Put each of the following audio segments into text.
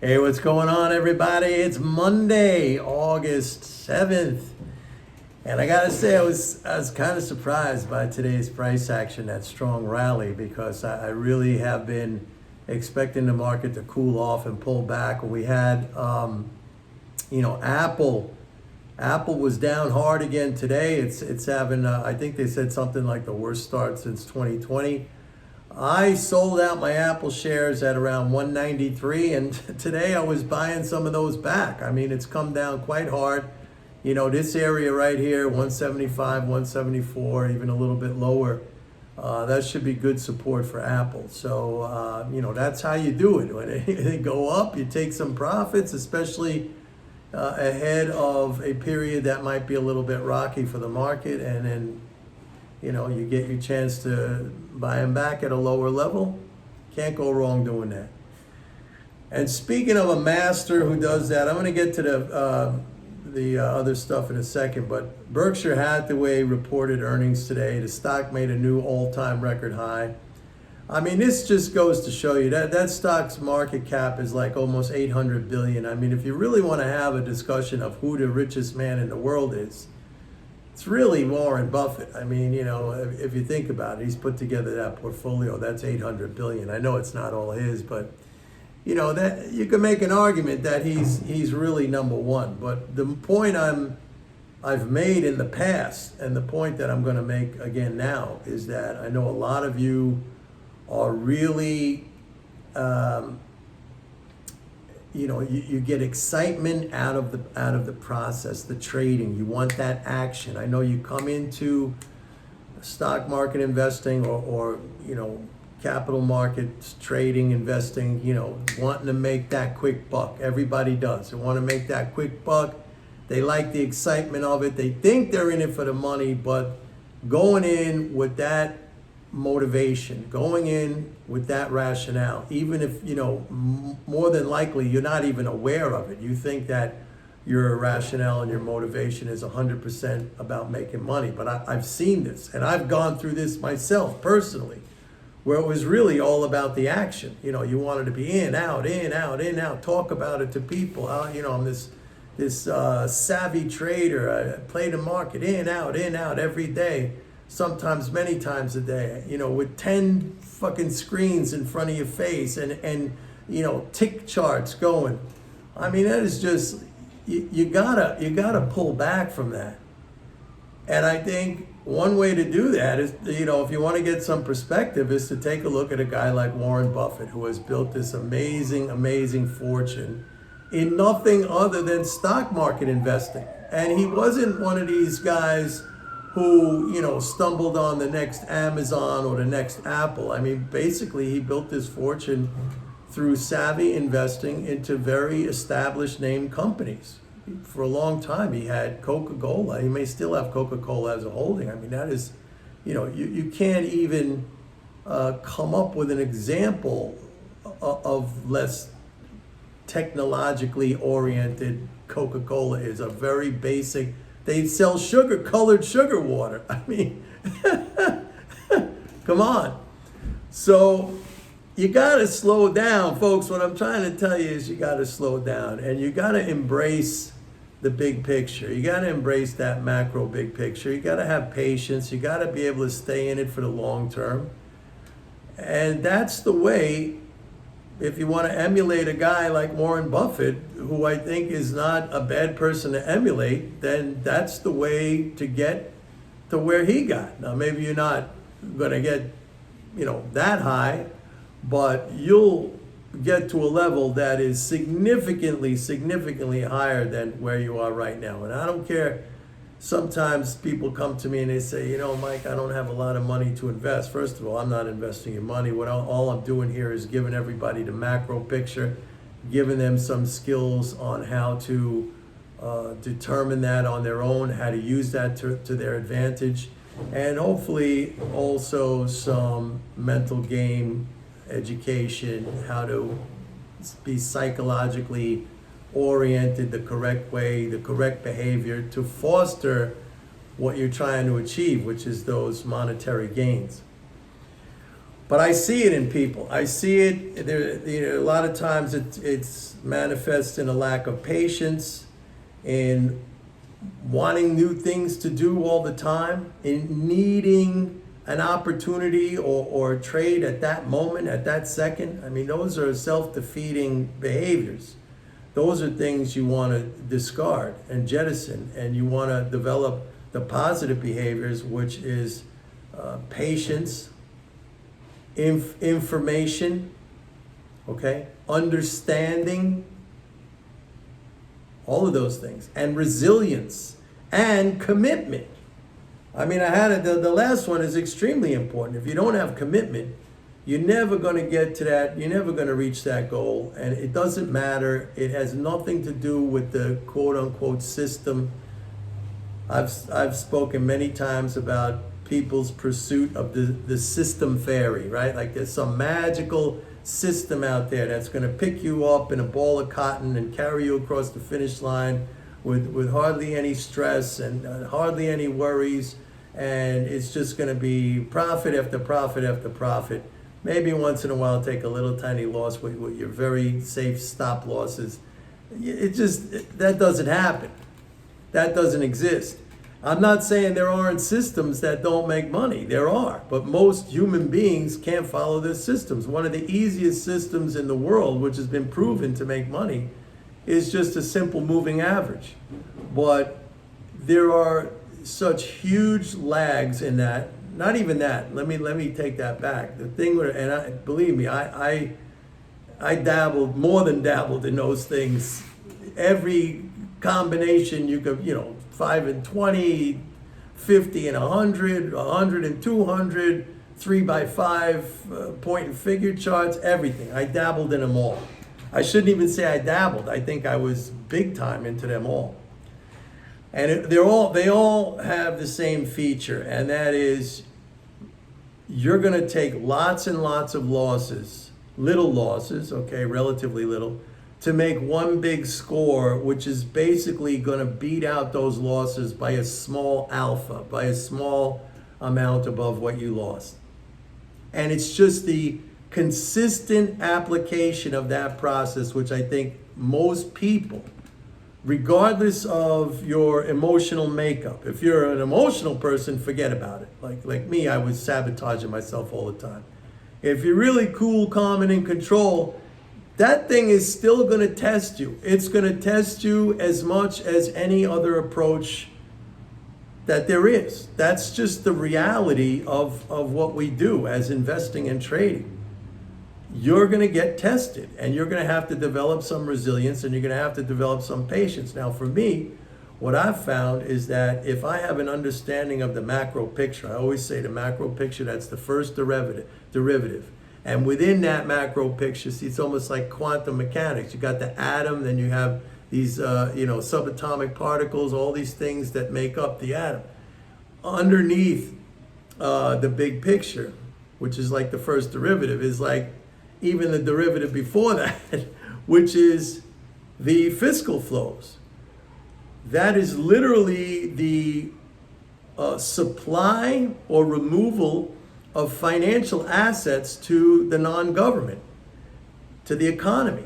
Hey, what's going on, everybody? It's Monday, August 7th. And I gotta say, I was kind of surprised by today's price action, that strong rally, because I really have been expecting the market to cool off and pull back. We had, Apple. Apple was down hard again today. It's having, I think they said something like the worst start since 2020. I sold out my Apple shares at around 193, and today I was buying some of those back. I mean, it's come down quite hard. This area right here, 175, 174, even a little bit lower, that should be good support for Apple. So, that's how you do it. When they go up, you take some profits, especially ahead of a period that might be a little bit rocky for the market, and then you get your chance to buy them back at a lower level. Can't go wrong doing that. And speaking of a master who does that, I'm going to get to the other stuff in a second, but Berkshire Hathaway reported earnings today. The stock made a new all-time record high. I mean, this just goes to show you that stock's market cap is like almost 800 billion. I mean, if you really want to have a discussion of who the richest man in the world is, it's really Warren Buffett. I mean, if you think about it, he's put together that portfolio. That's 800 billion. I know it's not all his, but that you can make an argument that he's really number one. But the point I've made in the past, and the point that I'm going to make again now, is that I know a lot of you are really you get excitement out of the process, the trading. You want that action. I know you come into stock market investing or capital markets trading, investing, wanting to make that quick buck. Everybody does. They want to make that quick buck. They like the excitement of it. They think they're in it for the money, but going in with that motivation, going in with that rationale, even if more than likely you're not even aware of it, you think that your rationale and your motivation is 100% about making money. But I've seen this, and I've gone through this myself personally, where it was really all about the action. You wanted to be in, out, in, out, in, out, talk about it to people. I'm this savvy trader. I play the market in, out every day. Sometimes many times a day, with 10 fucking screens in front of your face and tick charts going. I mean, that is just, you gotta pull back from that. And I think one way to do that is, if you want to get some perspective, is to take a look at a guy like Warren Buffett, who has built this amazing, amazing fortune in nothing other than stock market investing. And he wasn't one of these guys who, stumbled on the next Amazon or the next Apple. I mean, basically, he built his fortune through savvy investing into very established name companies. For a long time, he had Coca-Cola. He may still have Coca-Cola as a holding. I mean, that is, you can't even come up with an example of less technologically oriented. Coca-Cola is a very basic. They sell colored sugar water. I mean, come on. So you got to slow down, folks. What I'm trying to tell you is you got to slow down, and you got to embrace the big picture. You got to embrace that macro big picture. You got to have patience. You got to be able to stay in it for the long term. And that's the way. If you want to emulate a guy like Warren Buffett, who I think is not a bad person to emulate, then that's the way to get to where he got. Now, maybe you're not going to get, that high, but you'll get to a level that is significantly, significantly higher than where you are right now. And I don't care. Sometimes people come to me and they say, Mike, I don't have a lot of money to invest. First of all, I'm not investing in money. All I'm doing here is giving everybody the macro picture, giving them some skills on how to determine that on their own, how to use that to their advantage, and hopefully also some mental game education, how to be psychologically oriented the correct way, the correct behavior to foster what you're trying to achieve, which is those monetary gains. But I see it in people. I see it there. A lot of times it's manifests in a lack of patience, in wanting new things to do all the time, in needing an opportunity or a trade at that moment, at that second. I mean, those are self-defeating behaviors. Those are things you want to discard and jettison, and you want to develop the positive behaviors, which is patience, information, okay, understanding, all of those things, and resilience and commitment. I mean, the last one is extremely important. If you don't have commitment, you're never going to get to that. You're never going to reach that goal. And it doesn't matter. It has nothing to do with the quote unquote system. I've spoken many times about people's pursuit of the system fairy, right? Like there's some magical system out there that's going to pick you up in a ball of cotton and carry you across the finish line with hardly any stress and hardly any worries. And it's just going to be profit after profit after profit. Maybe once in a while take a little tiny loss with your very safe stop losses. That doesn't happen. That doesn't exist. I'm not saying there aren't systems that don't make money. There are. But most human beings can't follow their systems. One of the easiest systems in the world, which has been proven to make money, is just a simple moving average. But there are such huge lags in that. Not even that. Let me take that back. The thing where, and believe me, I dabbled, more than dabbled in those things. Every combination you could, 5 and 20, 50 and 100, 100 and 200, 3x5 point and figure charts, everything. I dabbled in them all. I shouldn't even say I dabbled. I think I was big time into them all. And they all have the same feature, and that is you're going to take lots and lots of losses, little losses, okay, relatively little, to make one big score, which is basically going to beat out those losses by a small alpha, by a small amount above what you lost. And it's just the consistent application of that process, which I think most people, regardless of your emotional makeup, if you're an emotional person, forget about it. Like me, I was sabotaging myself all the time. If you're really cool, calm, and in control, that thing is still going to test you. It's going to test you as much as any other approach that there is. That's just the reality of what we do as investing and trading. You're going to get tested, and you're going to have to develop some resilience, and you're going to have to develop some patience. Now, for me, what I've found is that if I have an understanding of the macro picture, I always say the macro picture, that's the first derivative. And within that macro picture, see, it's almost like quantum mechanics. You got the atom, then you have these, subatomic particles, all these things that make up the atom. Underneath the big picture, which is like the first derivative, is like even the derivative before that, which is the fiscal flows. That is literally the supply or removal of financial assets to the non-government, to the economy.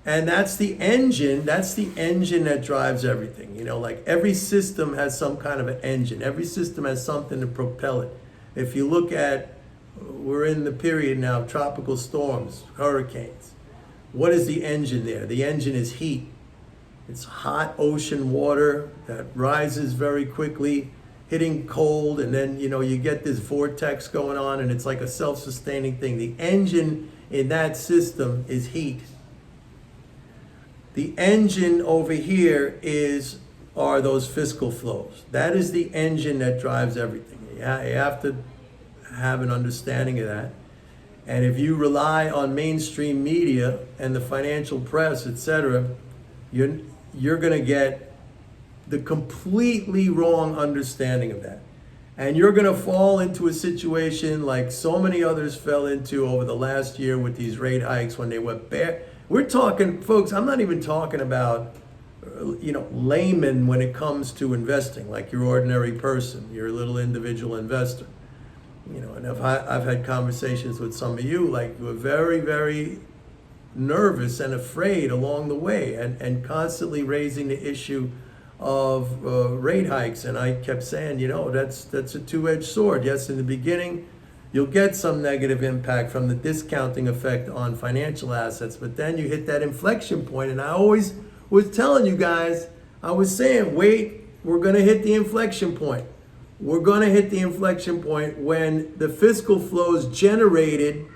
And that's the engine that drives everything. Like every system has some kind of an engine. Every system has something to propel it. If you look at, we're in the period now of tropical storms, hurricanes. What is the engine there? The engine is heat. It's hot ocean water that rises very quickly, hitting cold, and then you get this vortex going on, and it's like a self-sustaining thing. The engine in that system is heat. The engine over here are those fiscal flows. That is the engine that drives everything. You have to have an understanding of that. And if you rely on mainstream media and the financial press, etc., you're going to get the completely wrong understanding of that. And you're going to fall into a situation like so many others fell into over the last year with these rate hikes when they went bare. We're talking, folks, I'm not even talking about, laymen when it comes to investing, like your ordinary person, your little individual investor. And I've had conversations with some of you, like, who are very, very nervous and afraid along the way, and constantly raising the issue of rate hikes. And I kept saying, that's a two-edged sword. Yes, in the beginning, you'll get some negative impact from the discounting effect on financial assets, but then you hit that inflection point. And I always was telling you guys, I was saying, wait, we're going to hit the inflection point. We're going to hit the inflection point when the fiscal flows generated,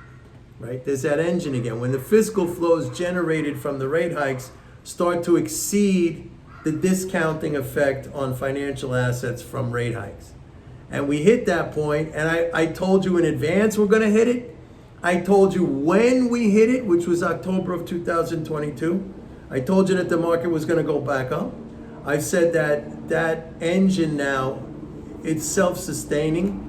right? There's that engine again. When the fiscal flows generated from the rate hikes start to exceed the discounting effect on financial assets from rate hikes. And we hit that point, and I told you in advance we're going to hit it. I told you when we hit it, which was October of 2022. I told you that the market was going to go back up. I said that engine now, it's self-sustaining,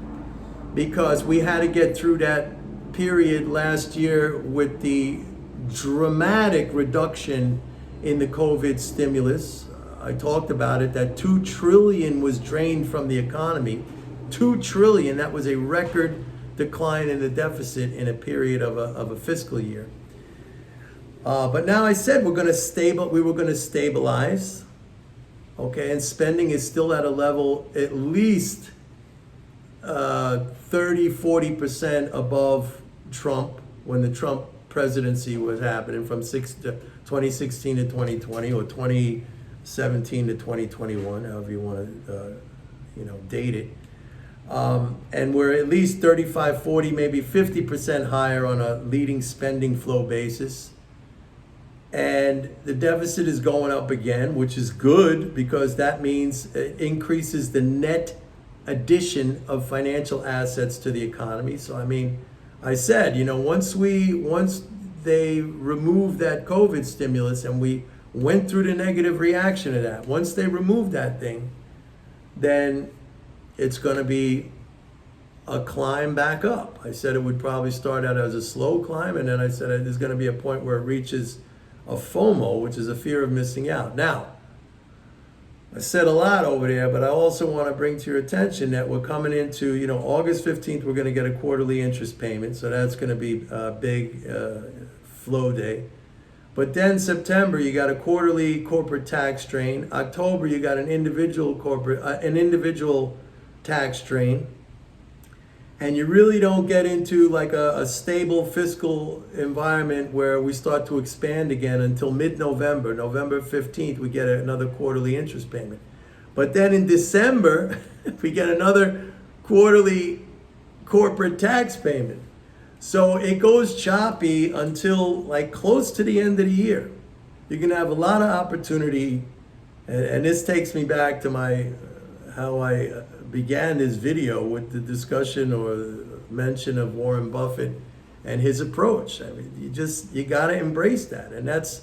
because we had to get through that period last year with the dramatic reduction in the COVID stimulus. I talked about it, that $2 trillion was drained from the economy. $2 trillion, that was a record decline in the deficit in a period of a fiscal year. But now I said we were going to stabilize. Okay, and spending is still at a level at least 30-40% above Trump, when the Trump presidency was happening, from 2016 to 2020, or 2017 to 2021, however you want to date it. And we're at least 35, 40, maybe 50% higher on a leading spending flow basis. And the deficit is going up again, which is good, because that means it increases the net addition of financial assets to the economy. So, I said, once they removed that COVID stimulus and we went through the negative reaction of that, once they remove that thing, then it's going to be a climb back up. I said it would probably start out as a slow climb, and then I said there's going to be a point where it reaches a FOMO, which is a fear of missing out. Now, I said a lot over there, but I also want to bring to your attention that we're coming into, August 15th, we're going to get a quarterly interest payment. So that's going to be a big flow day. But then September, you got a quarterly corporate tax strain. October, you got an individual tax strain. And you really don't get into like a stable fiscal environment where we start to expand again until mid-November. November 15th, we get another quarterly interest payment. But then in December, we get another quarterly corporate tax payment. So it goes choppy until like close to the end of the year. You're going to have a lot of opportunity. And this takes me back to how I began this video with the discussion or mention of Warren Buffett and his approach. You got to embrace that. And that's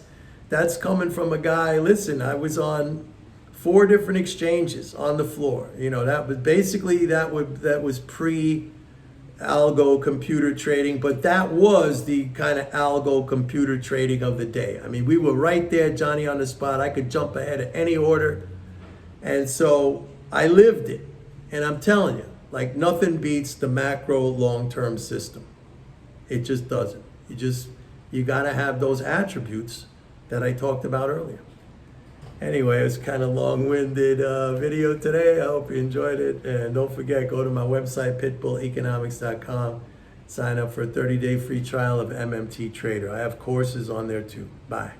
coming from a guy. Listen, I was on 4 different exchanges on the floor. That was basically, that was pre-algo computer trading, but that was the kind of algo computer trading of the day. We were right there, Johnny on the spot. I could jump ahead of any order. And so I lived it. And I'm telling you, like, nothing beats the macro long-term system. It just doesn't. You got to have those attributes that I talked about earlier. Anyway, it's kind of long-winded video today. I hope you enjoyed it. And don't forget, go to my website, pitbulleconomics.com. Sign up for a 30-day free trial of MMT Trader. I have courses on there too. Bye.